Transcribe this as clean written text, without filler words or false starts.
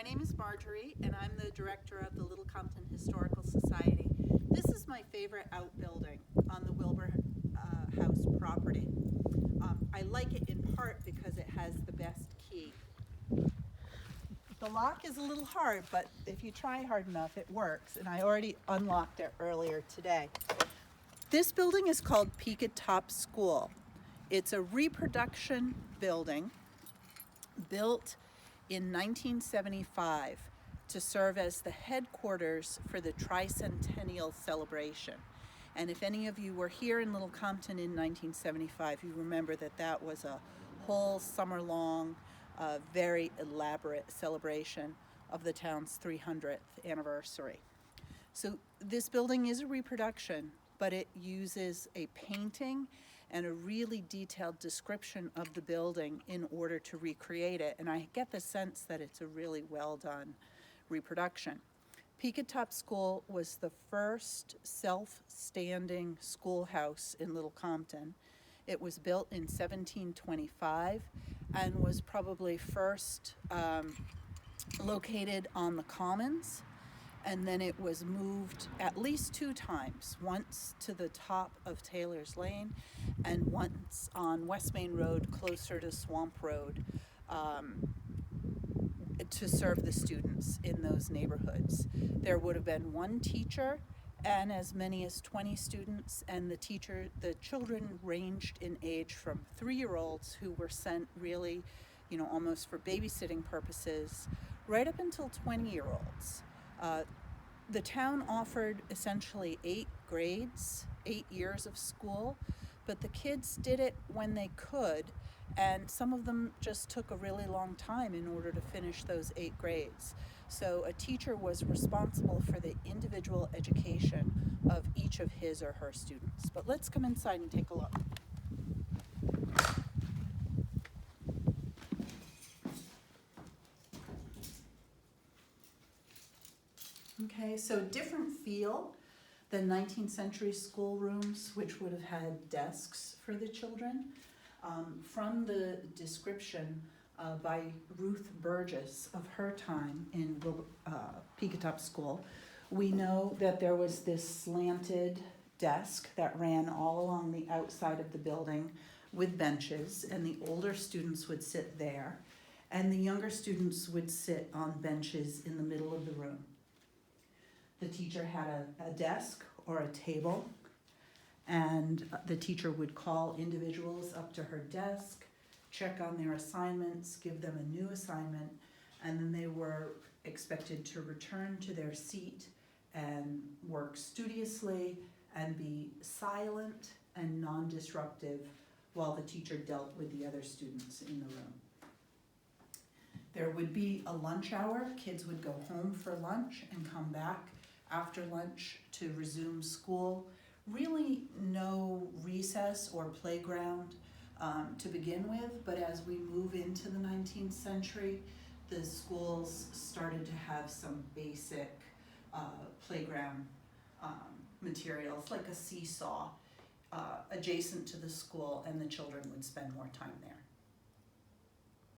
My name is Marjorie, and I'm the director of the Little Compton Historical Society. This is my favorite outbuilding on the Wilbur House property. I like it in part because it has the best key. The lock is a little hard, but if you try hard enough, it works, and I already unlocked it earlier today. This building is called Peaked Top School. It's a reproduction building built in 1975 to serve as the headquarters for the tricentennial celebration. And if any of you were here in Little Compton in 1975, you remember that that was a whole summer-long, very elaborate celebration of the town's 300th anniversary. So this building is a reproduction, but it uses a painting and a really detailed description of the building in order to recreate it. And I get the sense that it's a really well done reproduction. Peaked Top School was the first self-standing schoolhouse in Little Compton. It was built in 1725 and was probably first located on the Commons, and then it was moved at least 2 times, once to the top of Taylor's Lane and once on West Main Road closer to Swamp Road to serve the students in those neighborhoods. There would have been 1 teacher and as many as 20 students, and the children ranged in age from 3-year-olds who were sent really, almost for babysitting purposes, right up until 20-year-olds. The town offered essentially 8 grades, 8 years of school, but the kids did it when they could, and some of them just took a really long time in order to finish those 8 grades. So a teacher was responsible for the individual education of each of his or her students. But let's come inside and take a look. Okay, so different feel than 19th century schoolrooms, which would have had desks for the children. From the description by Ruth Burgess of her time in Peaked Top School, we know that there was this slanted desk that ran all along the outside of the building with benches, and the older students would sit there, and the younger students would sit on benches in the middle of the room. The teacher had a desk or a table, and the teacher would call individuals up to her desk, check on their assignments, give them a new assignment, and then they were expected to return to their seat and work studiously and be silent and non-disruptive while the teacher dealt with the other students in the room. There would be a lunch hour. Kids would go home for lunch and come back after lunch to resume school. Really no recess or playground to begin with, but as we move into the 19th century, the schools started to have some basic playground materials, like a seesaw, adjacent to the school, and the children would spend more time there.